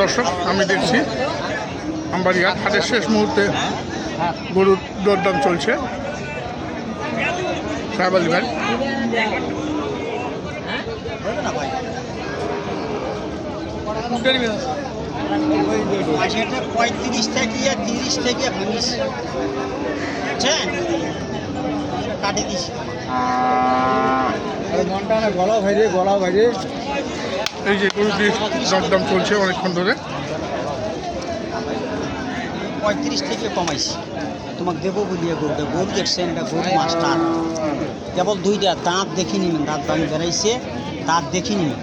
দর্শক আমি দেখছি আমবাড়িহাট হাটের শেষ মুহূর্তে গরুর দরদাম চলছে। সাহেব আলী ভাই পঁয়ত্রিশ থেকে 30 থেকে 20 কাটে দিস গলা বাইরে এই যে গরুটির দরদাম চলছে অনেকক্ষণ ধরে। 35 থেকে কমাইছি তোমাকে দেবো বলিয়া গরুটা গরু দেখছেন এটা গরু মাস্টার কেবল দুইটা দাঁত দেখি নিবেন দাঁত দাম বেড়াইছে দাঁত দেখি নিবেন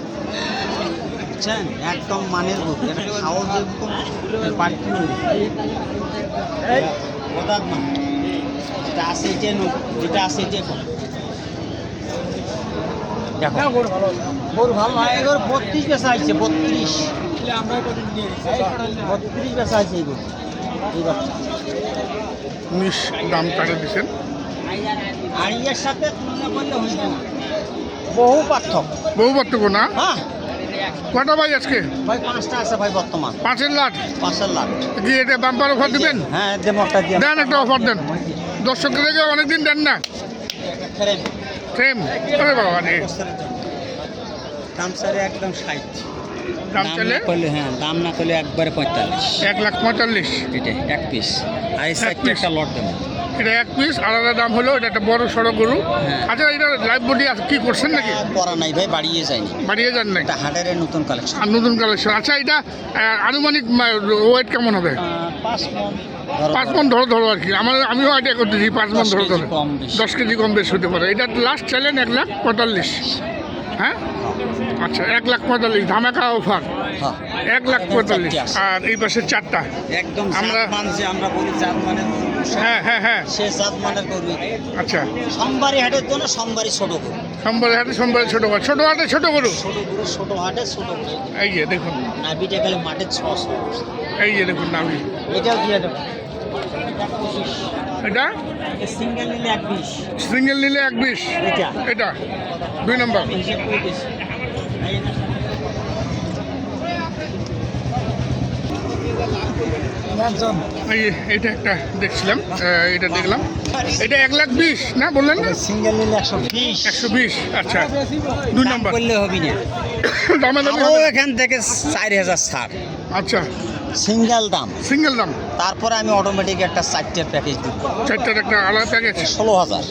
বুঝছেন একদম মানের গরু এটা খাওয়া যে বাড়তি দাঁত না যেটা আছে এটা যেটা আছে এটা দেখো গরু ভালো হয় এগুলো 32 বেচা আছে 32 বেচা আছে এই গরু এই বাচ্চা 19 দাম কাটে দিচ্ছেন। আড়িয়ার সাথে তুলনা করলে হইবে না বহু পার্থক্য না। হ্যাঁ কটা ভাই আজকে ভাই 5টা আছে ভাই বর্তমান 5 লাখ 5 লাখ কি এটা বাম্পার অফার দিবেন? হ্যাঁ দেব একটা দিয়ে দেন একটা অফার দেন দর্শকদেরকে অনেকদিন দেন না ফ্রেম আরে বাবা রে দাম সারে একদম 60 দাম চলে করলে হ্যাঁ দাম না করলে একবারে 45 1,45,000 এটা এক পিস আর এই সাইডে একটা লট দেব এটা এক পিস আলাদা দাম হলো এটা একটা বড় সড়ো গরু। হ্যাঁ। আচ্ছা এটা লাইভ বডি কি করছেন নাকি? করা নাই ভাই বাড়িয়ে যায়নি বাড়িয়ে যান না এটা হাটের নতুন কালেকশন আর নতুন কালেকশন। আচ্ছা এটা আনুমানিক ওয়েট কেমন হবে? 5 মণ 5 মণ ধরো আর কি আমিও আইডিয়া করতেছি 5 মণ ধরো 10 কেজি কম বেশ হতে পারে। এটা লাস্ট চাইলেন 1,45,000 হ্যাঁ আচ্ছা 1,45,000 ধামাকা অফার 1,45,000 আর এই পাশে 4টা একদম আমরা বলি জাত মানে হ্যাঁ সে জাত মানের করবি। আচ্ছা সোমবারে হাটের জন্য সোমবারই ছোট গরু সোমবারে হাটে ছোট গরু ছোট হাটে ছোট গরু ছোট হাটে ছোট গরু এই যে দেখুন নাভিটা খালি মাঠে 600 এই যে দেখুন নাভি এটাও দিয়ে দেবো এটা সিঙ্গেল নিলে 120 সিঙ্গেল নিলে 120 এটা 2 নম্বর এটা একটা দেখছিলাম এটা দেখলাম এটা 1,20,000 না বললেন না সিঙ্গেল নিলে 120 আচ্ছা 2 নম্বর করলে হবে না দামাদামি এখান থেকে 4,000 ছাড় আচ্ছা সিঙ্গেল দাম তারপরে আমি অটোমেটিক একটা 4টের প্যাকেজ দিব 4টার একটা আলাদা প্যাকেজ 16,000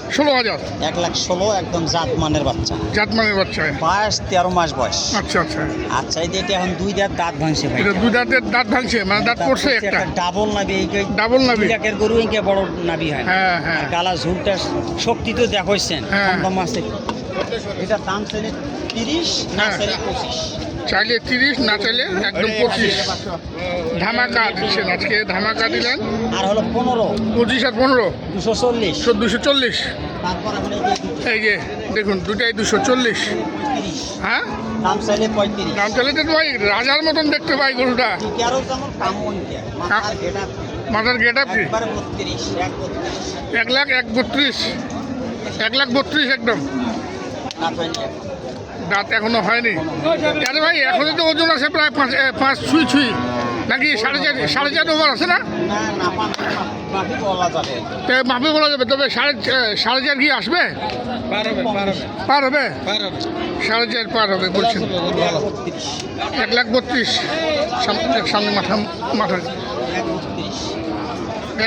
1,16,000 একদম জাতমানের বাচ্চা বয়স 13 মাস বয়স আচ্ছা এই যে এখন 2 দাঁত ভাঙছে ভাই এটা 2 দাঁত ভাঙছে মানে দাঁত পড়ছে একটা ডাবল নাবি একের গরু একে বড় নাবি হয় হ্যাঁ গালা ঝুলটা শক্তি তো দেখছেন কম আছে এটা দাম চাইলে 30 না চাইলে 25 চাইলে 30 না চাইলে একদম 25 ধামাকা দিচ্ছেন আজকে ধামাকা দিলেন আর হলো 25 আর 15 240 তারপর আমরা এই যে দেখুন দুটাই 240 হ্যাঁ দাম চাইলে 35 দাম চাইলে তো ভাই রাজার মতন দেখতে পাই গরুটা মাথার গেটআপ কি 1,32,000 একদম দাঁত এখনো হয়নি আরে ভাই এখনো তো ওজন আছে প্রায় 5 ছুঁই নাকি 4.5 ওভার আছে না মাপে বলা যাবে তবে 4.5 কি আসবে পার হবে 4.5 পার হবে বলছেন 1,32,000 সামনে মাথা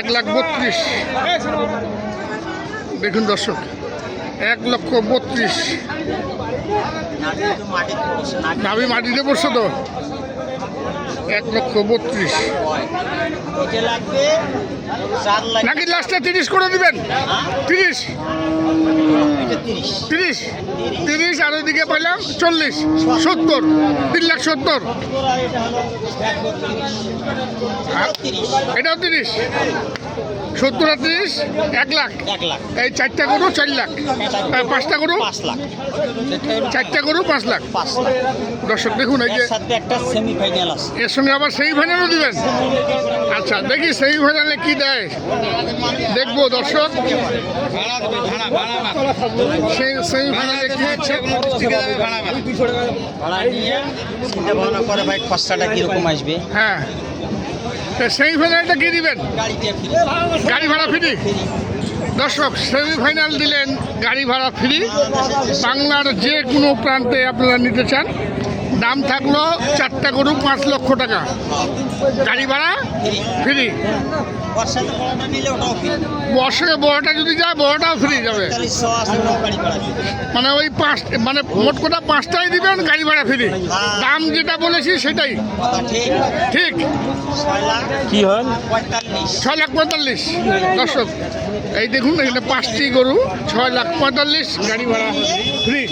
1,32,000 দেখুন দর্শক 1,32,000 নাভি মাটিতে পড়ছে তো 1,32,000 নাকি লাস্টে 30 করে দিবেন 30 আর ওইদিকে পাইলাম 40 70 3,70,000 এটাও 30 70 আর 30 1 লাখ। 1 লাখ। এই 4টা গরু 4 লাখ, 5টা গরু 5 লাখ। 4টা গরু 5 লাখ। 5 লাখ। দর্শক দেখুন এই যে এর সাথে একটা সেমিফাইনাল আছে। এর সঙ্গে আবার সেমিফাইনালও দিবেন। আচ্ছা দেখি সেমিফাইনালে কি দেয়, দেখবো দর্শক। সেমিফাইনালে কি হচ্ছে ভাড়া নিয়ে চিন্তা ভাবনা করে ভাই খরচাটা কিরকম আসবে। হ্যাঁ, সেমিফাইনালটা কি দিবেন? গাড়িটা ফ্রি। গাড়ি ভাড়া ফ্রি। দর্শক সেমিফাইনাল দিলেন, গাড়ি ভাড়া ফ্রি। বাংলার যে কোনো প্রান্তে আপনারা নিতে চান, দাম থাকলো 4টা গরু 5 লক্ষ টাকা, গাড়ি ভাড়া ফ্রি। ওর সাথে বড়টা নিলে ওটাও ফ্রি। বর্ষে বড়টা যদি যায় বড়টাও ফ্রি যাবে। 4500 আছে ওটাও গাড়ি ভাড়া ফ্রি। মানে ওই 5, মানে মোট কথা 5টাই দিবেন, গাড়ি ভাড়া ফ্রি। দাম যেটা বলেছি সেটাই কথা ঠিক। ঠিক। 6 লাখ কি হয় 45। 6 লাখ 45। দর্শক এই দেখুন এখানে 5টি গরু 6 লাখ 45, গাড়ি ভাড়া ফ্রি।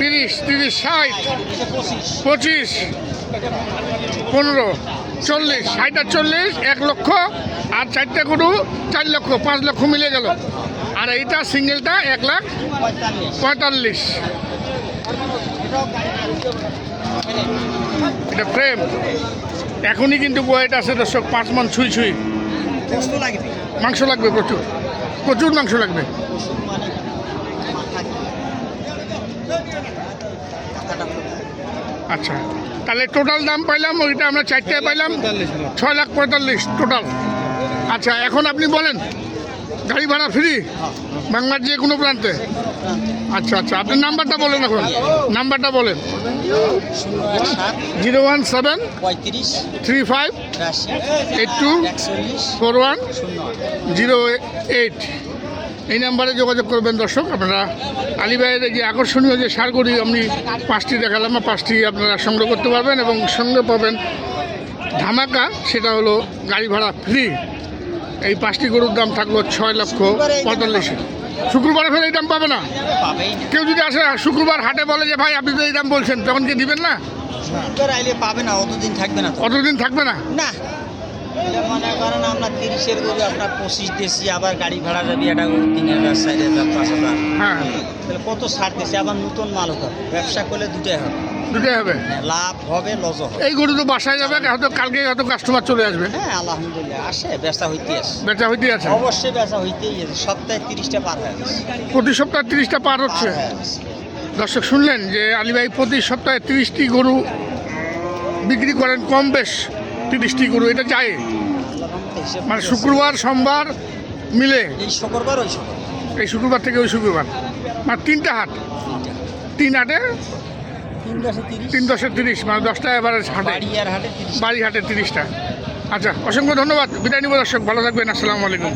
30, 30, 60, 25, 15, 40, 60 আর 40, 1 লক্ষ। আর 4টা গরু 4 লক্ষ, 5 লক্ষ মিলে গেল। আর এইটা সিঙ্গেলটা 1 লাখ 45। এটা ফ্রেম এখনই কিন্তু ওয়েট আছে দর্শক, 5 মণ ছুঁই ছুঁই। কষ্ট লাগবে। মাংস লাগবে প্রচুর, প্রচুর মাংস লাগবে। মানে মাথা আচ্ছা তাহলে টোটাল দাম পাইলাম, ওইটা আমরা 4টায় পাইলাম 6 লাখ 45 টোটাল। আচ্ছা এখন আপনি বলেন, গাড়ি ভাড়া ফ্রি বাংলার যে কোনো প্রান্তে? আচ্ছা আচ্ছা, আপনার নাম্বারটা বলেন, এখন নাম্বারটা বলেন। 017 35 35 80 82 41 41 08। 08। এই নাম্বারে যোগাযোগ করবেন দর্শক। আপনারা আলী ভাইয়ের যে আকর্ষণীয় যে সারগড়ি আমি 5টি দেখালাম, 5টি আপনারা সংগ্রহ করতে পারবেন এবং সঙ্গে পাবেন ধামাকা, সেটা হলো গাড়ি ভাড়া ফ্রি। এই 5টি গরুর দাম থাকলো 6 লক্ষ 45। শুক্রবারে ফের এই দাম পাবে না। পাবেই না। কেউ যদি আসে শুক্রবার হাটে বলে যে ভাই আপনি তো এই দাম বলছেন, তখন কি দিবেন না? শুক্রবার আইলে পাবে না, অতদিন থাকবে না তো। অতদিন থাকবে না। না এটা মনে করেন আমরা 30-এর গরু আপনার 25 দেশি, আবার গাড়ি ভাড়া যাবে এটা গরু 3000 4000 5000। হ্যাঁ তাহলে কত ছাড় দিচ্ছে, আবার নতুন মাল হবে। ব্যবসা করলে দুটাই হবে, দুটোই হবে। লাভ হবে লস হবে। এই গরু তো বাসায় যাবে, হয়তো কালকে হয়তো কাস্টমার চলে আসবে, হ্যাঁ আলহামদুলিল্লাহ আসে, ব্যবসা হইতে আসে। বেচা হইতে আছে। অবশ্যই ব্যবসা হইতেই আছে। সপ্তাহে 30টা পার হয়ে গেছে। প্রতি সপ্তাহে 30টা পার হচ্ছে। পার হয়ে গেছে। দর্শক শুনলেন যে আলী ভাই প্রতি সপ্তাহে 30টি গরু বিক্রি করেন, কম বেশ 30টি গরু, এটা যায় আল্লাহর রহমতে হিসেব মানে ঠিক আছে। শুক্রবার সোমবার মিলে। এই শুক্রবার ওই শুক্রবার এই শুক্রবার থেকে ওই শুক্রবার, মানে 3টা হাট, 3 হাটে 3 10 30, মানে 10টা এভারেজ হাটে, বাড়িয়ার হাটে 30। বাড়ি হাটে 30টা। আচ্ছা অসংখ্য ধন্যবাদ, বিদায় নিব দর্শক, ভালো থাকবেন, আসসালামু আলাইকুম।